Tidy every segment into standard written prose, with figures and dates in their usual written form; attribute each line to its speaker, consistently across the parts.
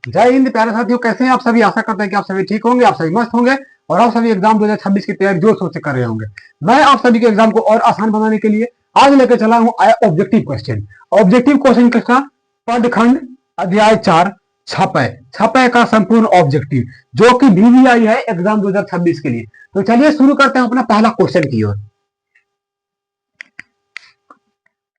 Speaker 1: जय हिंद प्यारे साथियों, कैसे हैं आप सभी। आशा करते हैं कि आप सभी ठीक होंगे, आप सभी मस्त होंगे और आप सभी एग्जाम 2026 की तैयारी जोर शोर से कर रहे होंगे। मैं आप सभी के एग्जाम को और आसान बनाने के लिए आज लेकर चला हूं ऑब्जेक्टिव क्वेश्चन। ऑब्जेक्टिव क्वेश्चन का पदखंड अध्याय 4 छपय छपय का संपूर्ण ऑब्जेक्टिव, जो कि VVI है एग्जाम 2026 के लिए। तो चलिए शुरू करते हैं अपना पहला क्वेश्चन की ओर।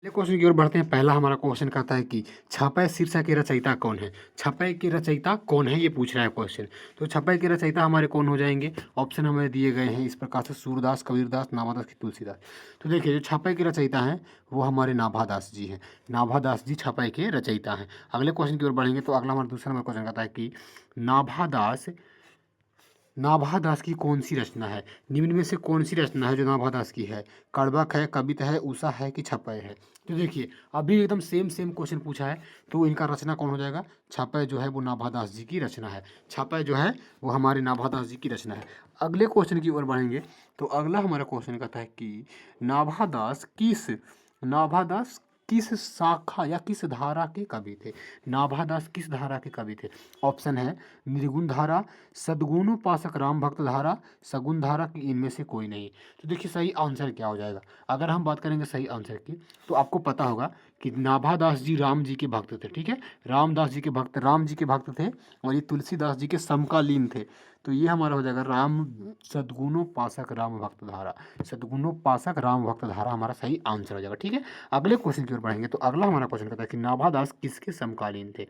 Speaker 2: पहले क्वेश्चन की ओर बढ़ते हैं। पहला हमारा क्वेश्चन कहता है कि छपय शीर्षक के रचयिता कौन है। छपय के रचयिता कौन है, ये पूछ रहा है क्वेश्चन। तो छपय के रचयिता हमारे कौन हो जाएंगे, ऑप्शन हमें दिए गए हैं इस प्रकार से: सूरदास, कबीरदास, नाभादास की तुलसीदास। तो देखिए, जो छपय के रचयिता हैं वो हमारे नाभादास जी हैं। नाभादास जी छपय के रचयिता हैं। अगले क्वेश्चन की ओर बढ़ेंगे तो अगला हमारा दूसरा नंबर क्वेश्चन कहता है कि नाभादास नाभादास की कौन सी रचना है। निम्न में से कौन सी रचना है जो नाभादास की है। कड़बक है, कविता है, उषा है कि छपय है। तो देखिए, अभी एकदम सेम सेम क्वेश्चन पूछा है, तो इनका रचना कौन हो जाएगा। छपय जो है वो नाभादास जी की रचना है। छपय जो है वो हमारे नाभादास जी की रचना है। अगले क्वेश्चन की ओर बढ़ेंगे तो अगला हमारा क्वेश्चन कहता है कि नाभादास किस शाखा या किस धारा के कवि थे। नाभादास किस धारा के कवि थे। ऑप्शन है निर्गुण धारा, सद्गुणोपासक राम भक्त धारा, सगुण धारा की, इनमें से कोई नहीं। तो देखिए सही आंसर क्या हो जाएगा। अगर हम बात करेंगे सही आंसर की, तो आपको पता होगा कि नाभादास जी राम जी के भक्त थे। ठीक है, राम जी के भक्त थे और ये तुलसीदास जी के समकालीन थे। तो ये हमारा हो जाएगा सद्गुणोपासक राम भक्त धारा। सद्गुणोपासक राम भक्त धारा हमारा सही आंसर हो जाएगा। ठीक है, अगले क्वेश्चन की ओर बढ़ेंगे तो अगला हमारा क्वेश्चन कहता है कि नाभादास किसके समकालीन थे।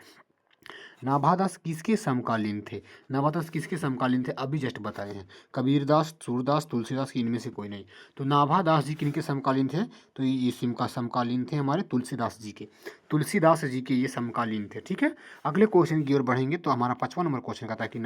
Speaker 2: नाभादास किसके समकालीन थे। नाभादास किसके समकालीन थे, अभी जस्ट बताए हैं। कबीरदास, सूरदास, तुलसीदास की, इनमें से कोई नहीं। तो नाभादास जी किनके समकालीन थे, तो ये सिमका समकालीन थे हमारे तुलसीदास जी के। तुलसीदास जी के ये समकालीन थे। ठीक है, अगले क्वेश्चन की ओर बढ़ेंगे तो हमारा 5वां नंबर क्वेश्चन कहता है कि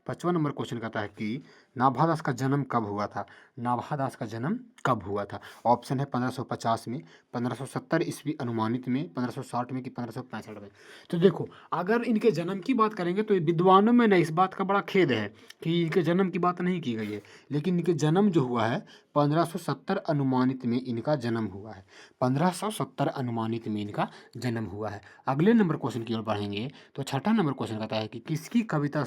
Speaker 2: पाँचवा नंबर क्वेश्चन कहता है कि नाभादास का जन्म कब हुआ था। नाभादास का जन्म कब हुआ था। ऑप्शन है 1550 में, 1570 ईस्वी अनुमानित में, 1560 में कि 1565 में। तो देखो, अगर इनके जन्म की बात करेंगे तो विद्वानों में न इस बात का बड़ा खेद है कि इनके जन्म की बात नहीं की गई है, लेकिन इनके जन्म जो हुआ है 1570 अनुमानित में इनका जन्म हुआ है। 1570 अनुमानित में इनका जन्म हुआ है। अगले नंबर क्वेश्चन की ओर बढ़ेंगे तो छठा नंबर क्वेश्चन कहता है कि किसकी कविता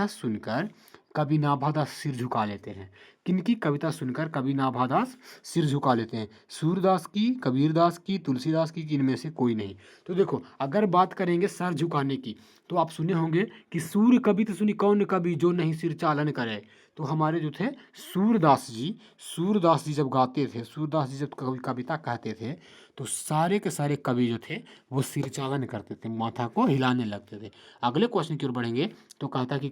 Speaker 2: सुनकर कवि नाभादास सिर झुका लेते हैं। किनकी कविता सुनकर कवि नाभादास सिर झुका लेते हैं। सूरदास की, कबीरदास की, तुलसीदास की, इनमें से कोई नहीं। तो देखो, अगर बात करेंगे सर झुकाने की, तो आप सुने होंगे कि सूर कवि तो सुनी कौन कवि जो नहीं सिर चालन करे। तो हमारे जो थे सूरदास जी जब गाते थे, सूरदास जी जब कविता कहते थे, तो सारे के सारे कवि जो थे वो सिर चालन करते थे, माथा को हिलाने लगते थे। अगले क्वेश्चन की ओर बढ़ेंगे तो कहता है कि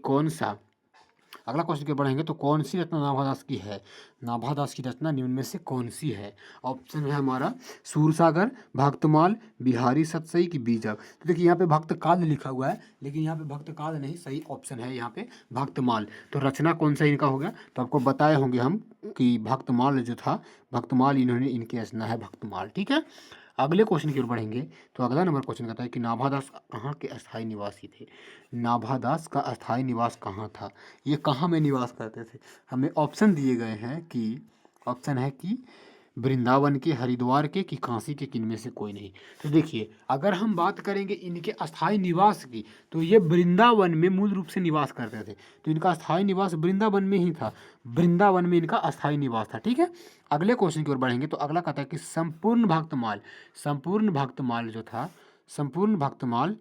Speaker 2: अगला क्वेश्चन की ओर बढ़ेंगे तो कौन सी रचना नाभादास की है। नाभादास की रचना निम्न में से कौन सी है। ऑप्शन है हमारा सूरसागर, भक्तमाल, बिहारी सतसई की बीजक। तो देखिए, यहाँ पे भक्तकाल लिखा हुआ है, लेकिन यहाँ पे भक्तकाल नहीं, सही ऑप्शन है यहाँ पे भक्तमाल। तो रचना कौन सा इनका हो गया, तो आपको बताए होंगे हम कि भक्तमाल जो था, भक्तमाल इन्होंने, इनकी रचना है भक्तमाल। ठीक है, अगले क्वेश्चन की ओर बढ़ेंगे तो अगला नंबर क्वेश्चन कहता है कि नाभादास कहाँ के अस्थायी निवासी थे। नाभादास का अस्थायी निवास कहाँ था, ये कहाँ में निवास करते थे। हमें ऑप्शन दिए गए हैं कि ऑप्शन है कि वृंदावन के, हरिद्वार के कि काशी के, किन में से कोई नहीं। तो देखिए, अगर हम बात करेंगे इनके अस्थायी निवास की, तो ये वृंदावन में मूल रूप से निवास करते थे। तो इनका अस्थायी निवास वृंदावन में ही था, वृंदावन में इनका अस्थायी निवास था। ठीक है, अगले क्वेश्चन की ओर बढ़ेंगे तो अगला कहता है कि संपूर्ण भक्तमाल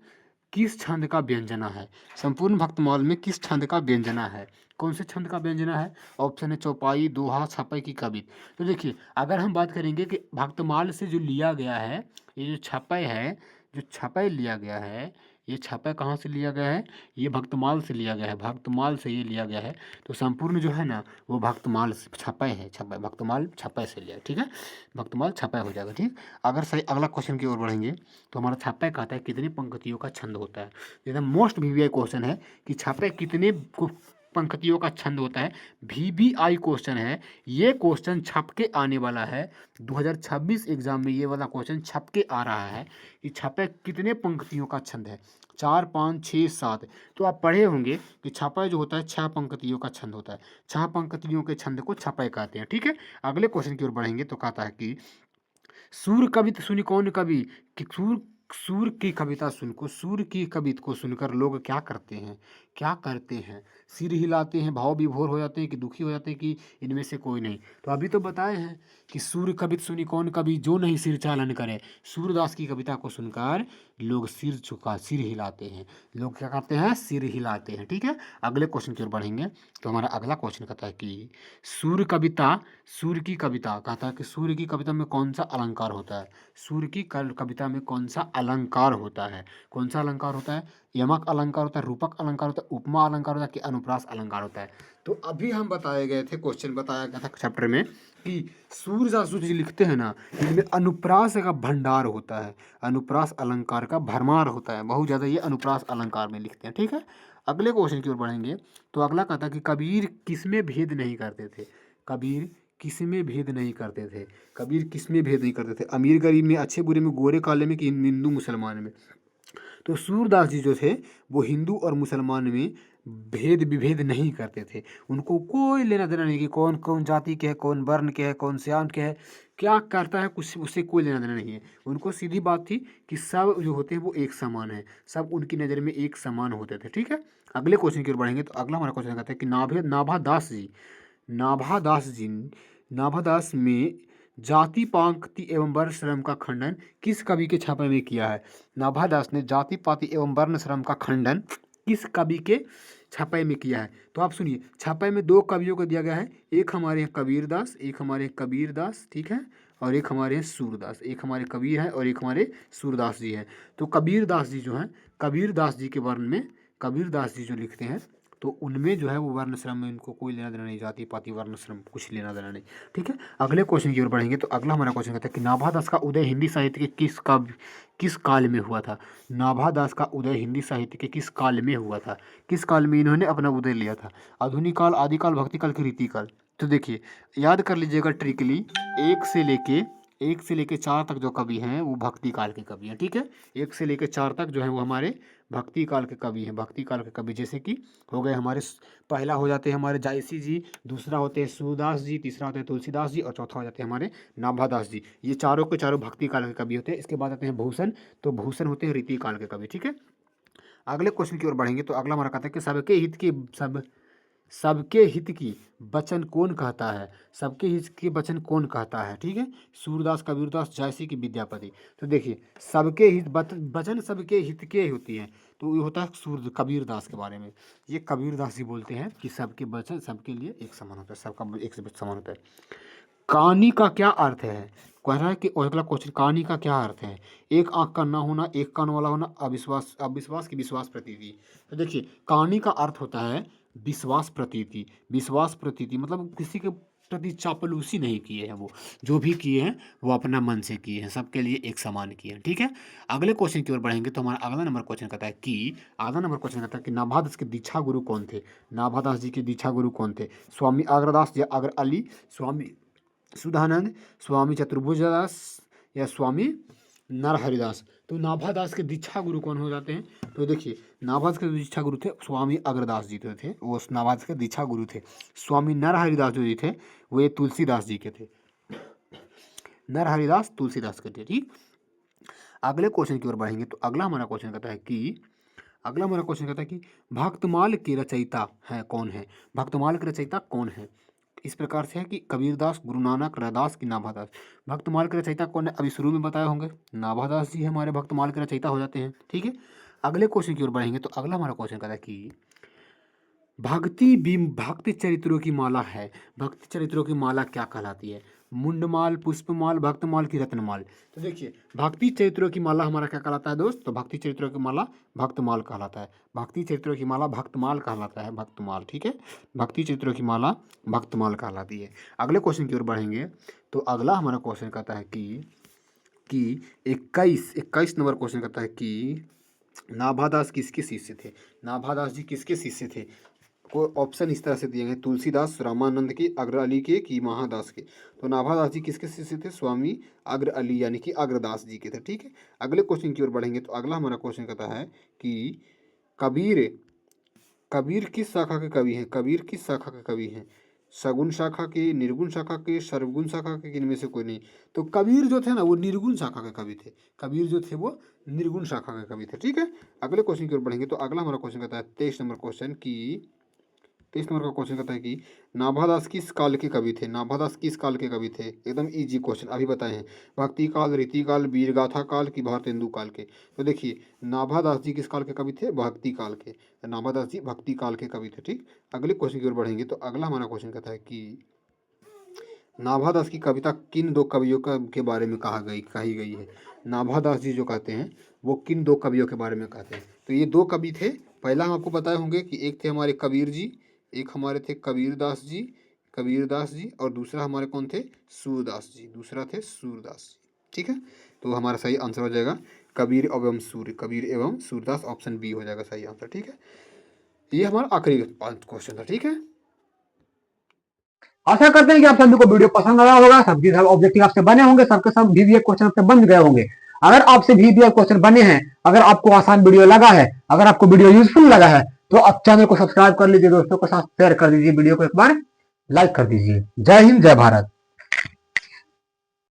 Speaker 2: किस छंद का व्यंजना है। संपूर्ण भक्तमाल में किस छंद का व्यंजना है, कौन से छंद का व्यंजना है। ऑप्शन है चौपाई, दोहा, छपई की कवित। तो देखिए, अगर हम बात करेंगे कि भक्तमाल से जो लिया गया है, ये जो छपई है, जो छपई लिया गया है, ये छपई कहाँ से लिया गया है, ये भक्तमाल से लिया गया है, भक्तमाल से ये लिया गया है। तो संपूर्ण जो है ना वो भक्तमाल से छपई है, छपई भक्तमाल छपई से लिया है। ठीक है, भक्तमाल छपई हो जाएगा। ठीक, अगर सही अगला क्वेश्चन की ओर बढ़ेंगे तो हमारा छपई कहता है कितनी पंक्तियों का छंद होता है। एकदम मोस्ट VVI क्वेश्चन है कि छपई कितने पंक्तियों का छंद होता है। VVI क्वेश्चन है, ये क्वेश्चन छप के आने वाला है 2026 एग्जाम में। ये वाला क्वेश्चन छप के आ रहा है कि छपई कितने पंक्तियों का छंद है, 4, 5, 6, 7। तो आप पढ़े होंगे कि छपई जो होता है 6 पंक्तियों का छंद होता है। 6 पंक्तियों के छंद को छपई कहते हैं। ठीक है, अगले क्वेश्चन की ओर बढ़ेंगे तो कहता है कि सूर कवि तो सुनी कौन कवि, कि सूर सूर की कविता सूर की कविता को सुनकर लोग क्या करते हैं, क्या करते हैं? सिर हिलाते हैं, भाव विभोर हो जाते हैं कि दुखी हो जाते हैं कि इनमें से कोई नहीं। तो अभी तो बताए हैं कि सूर कवित सुनी कौन कवि जो नहीं सिर चालन करे। सूरदास की कविता को सुनकर लोग सिर हिलाते हैं। लोग क्या करते हैं? सिर हिलाते हैं। ठीक है, अगले क्वेश्चन की ओर बढ़ेंगे। तो हमारा अगला क्वेश्चन कहता है कि सूर की कविता कहता है कि सूर्य की कविता में कौन सा अलंकार होता है? सूर्य की कविता में कौन सा अलंकार होता है? कौन सा अलंकार होता है? यमक अलंकार होता है, रूपक अलंकार होता है, उपमा अलंकार होता है कि अनुप्रास अलंकार होता है? तो अभी हम बताए गए थे, क्वेश्चन बताया गया था चैप्टर में कि सूरदास जी लिखते हैं ना, इनमें अनुप्रास का भंडार होता है, अनुप्रास अलंकार का भरमार होता है, बहुत ज़्यादा ये अनुप्रास अलंकार में लिखते हैं। ठीक है, अगले क्वेश्चन की ओर बढ़ेंगे। तो अगला कहता है कि कबीर किसमें भेद नहीं करते थे? कबीर किसमें भेद नहीं करते थे? कबीर किसमें भेद नहीं करते थे? अमीर गरीब में, अच्छे बुरे में, गोरे काले में कि हिंदू मुसलमान में? तो सूरदास जी जो थे वो हिंदू और मुसलमान में भेद विभेद नहीं करते थे। उनको कोई लेना देना नहीं कि कौन कौन जाति के है, कौन वर्ण के है, कौन श्याम के है, क्या करता है, कुछ उससे कोई लेना देना नहीं है। उनको सीधी बात थी कि सब जो होते हैं वो एक समान है, सब उनकी नज़र में एक समान होते थे। ठीक है, अगले क्वेश्चन की ओर बढ़ेंगे। तो अगला हमारा क्वेश्चन कहता है कि नाभादास में जाति पाति एवं वर्ण श्रम का खंडन किस कवि के छापे में किया है? नाभादास ने जाति पाति एवं वर्ण श्रम का खंडन किस कवि के छापे में किया है? तो आप सुनिए, छापे में दो कवियों को दिया गया है, एक हमारे हैं कबीरदास, एक हमारे हैं कबीरदास, ठीक है, और एक हमारे हैं सूरदास। एक हमारे कबीर हैं और एक हमारे सूरदास जी हैं। तो कबीरदास जी जो हैं, कबीरदास जी के वर्ण में कबीरदास जी जो लिखते हैं तो उनमें जो है वो वर्ण श्रम में उनको कोई लेना देना नहीं, जाति पाति वर्ण श्रम कुछ लेना देना नहीं। ठीक है, अगले क्वेश्चन की ओर बढ़ेंगे। तो अगला हमारा क्वेश्चन कहता है कि नाभादास का उदय हिंदी साहित्य के किस काल में हुआ था? नाभादास का उदय हिंदी साहित्य के किस काल में हुआ था? किस काल में इन्होंने अपना उदय लिया था? आधुनिक काल, आदिकाल, भक्ति काल की रीति काल? तो देखिए, याद कर लीजिएगा ट्रिकली, एक से लेके 4 तक जो कवि हैं वो भक्ति काल के कवि हैं। ठीक है, 1 से लेके 4 तक जो है वो हमारे भक्ति काल के कवि हैं। भक्ति काल के कवि जैसे कि हो गए हमारे, पहला हो जाते हैं हमारे जायसी जी, दूसरा होते हैं सूरदास जी, तीसरा होते हैं तुलसीदास जी और चौथा हो जाते हैं हमारे नाभादास जी। ये चारों के चारों भक्ति काल के कवि होते हैं। इसके बाद आते हैं भूषण, तो भूषण होते हैं रीति काल के कवि। ठीक है, अगले क्वेश्चन की ओर बढ़ेंगे। तो अगला हमारा कहता है कि सबके हित की वचन कौन कहता है? सबके हित की वचन कौन कहता है? ठीक है, सूरदास, कबीरदास, जयसी की विद्यापति। तो देखिए, सबके हित वचन सबके हित के होती है, तो ये होता है कबीरदास के बारे में। ये कबीरदास जी बोलते हैं कि सबके वचन सबके लिए एक समान होता है, सबका एक से समान होता है। कहानी का क्या अर्थ है? कह रहा है कि अगला क्वेश्चन, कहानी का क्या अर्थ है? एक आंख का ना होना, एक कान वाला होना, अविश्वास की विश्वास प्रतीति। तो देखिए, कहानी का अर्थ होता है विश्वास प्रतीति। विश्वास प्रतीति मतलब किसी के प्रति चापलूसी नहीं किए हैं, वो जो भी किए हैं वो अपना मन से किए हैं, सबके लिए एक समान किए हैं। ठीक है, अगले क्वेश्चन की ओर बढ़ेंगे। तो हमारा अगला नंबर क्वेश्चन कहता है कि नाभादास के दीक्षा गुरु कौन थे? नाभादास जी के दीक्षा गुरु कौन थे? स्वामी अग्रदास या अग्र अली, स्वामी सुधानंद, स्वामी चतुर्भुजदास या स्वामी नरहरिदास? तो नाभादास के दीक्षा गुरु कौन हो जाते हैं? तो देखिए, नाभादास के दीक्षा गुरु थे स्वामी अग्रदास जी थे, वो नाभादास के दीक्षा गुरु थे। स्वामी नरहरिदास जो जी थे वो ये तुलसीदास जी के थे, नरहरिदास तुलसीदास के थे। ठीक, अगले क्वेश्चन की ओर बढ़ेंगे। तो अगला हमारा क्वेश्चन कहता है कि भक्तमाल के रचयिता है कौन है? भक्तमाल के रचयिता कौन है? इस प्रकार से है कि कबीरदास, गुरु नानक, रैदास की नाभादास। भक्तमाल के रचयिता कौन है? अभी शुरू में बताए होंगे, नाभादास जी हमारे भक्तमाल के रचयिता हो जाते हैं। ठीक है, अगले क्वेश्चन की ओर बढ़ेंगे। तो अगला हमारा क्वेश्चन कहता है कि भक्ति चरित्रों की माला है, भक्ति चरित्रों की माला क्या कहलाती है? मुंडमाल, पुष्पमाल, भक्तमाल की रत्नमाल? तो देखिए, भक्ति चरित्रों की माला हमारा क्या कहलाता है दोस्त? तो भक्ति चरित्रों की माला भक्तमाल कहलाता है। भक्ति चरित्रों की माला भक्तमाल कहलाता है, भक्तमाल। ठीक है, भक्ति चरित्रों की माला भक्तमाल कहलाती है। अगले क्वेश्चन की ओर बढ़ेंगे। तो अगला हमारा क्वेश्चन कहता है कि 21 नंबर क्वेश्चन कहता है कि नाभादास किसके शिष्य थे? नाभादास जी किसके शिष्य थे? को ऑप्शन इस तरह से दिए गए, तुलसीदास, रामानंद के, अग्र अली के कि महादास के? तो नाभादास जी किसके शिष्य थे? स्वामी अग्र अली यानी कि अग्रदास जी के थे। ठीक है, अगले क्वेश्चन की ओर बढ़ेंगे। तो अगला हमारा क्वेश्चन कहता है कि कबीर किस शाखा के कवि हैं? कबीर किस शाखा के कवि हैं? सगुण शाखा के, निर्गुण शाखा के, सर्वगुण शाखा के, इनमें से कोई नहीं। तो कबीर जो थे ना वो निर्गुण शाखा के कवि थे, कबीर जो थे वो निर्गुण शाखा के कवि थे। ठीक है, अगले क्वेश्चन की ओर बढ़ेंगे। तो अगला हमारा क्वेश्चन कहता है 23 नंबर क्वेश्चन की, 23 नंबर का क्वेश्चन कहता है कि नाभादास किस काल के कवि थे? नाभादास किस काल के कवि थे? एकदम इजी क्वेश्चन अभी बताए हैं। भक्ति काल, रीति काल, वीरगाथा काल की भारतेंदु काल के? तो देखिए नाभादास जी किस काल के कवि थे? भक्ति काल के। नाभादास जी भक्ति काल के कवि थे। ठीक, अगले क्वेश्चन की ओर बढ़ेंगे। तो अगला हमारा क्वेश्चन कहता है कि नाभादास की कविता किन दो कवियों के बारे में कही गई है? नाभादास जी जो कहते हैं वो किन दो कवियों के बारे में कहते हैं? तो ये दो कवि थे, पहला हम आपको बताए होंगे कि एक थे हमारे कबीर जी, एक हमारे थे कबीरदास जी, और दूसरा हमारे कौन थे? सूरदास जी, दूसरा थे सूरदास जी। ठीक है, तो हमारा सही आंसर हो जाएगा कबीर एवं सूरदास, ऑप्शन बी हो जाएगा सही आंसर। ठीक है, ये हमारा आखिरी क्वेश्चन था। ठीक है,
Speaker 1: आशा करते हैं कि आप सभी को वीडियो पसंद आया होगा, सबके सब ऑब्जेक्टिव आपसे बने होंगे, सबके सब VBA क्वेश्चन आपसे बन गए होंगे। अगर आपसे VBA क्वेश्चन बने हैं, अगर आपको आसान वीडियो लगा है, अगर आपको वीडियो यूजफुल लगा है, तो आप चैनल को सब्सक्राइब कर लीजिए, दोस्तों के साथ शेयर कर दीजिए, वीडियो को एक बार लाइक कर दीजिए। जय हिंद, जय भारत।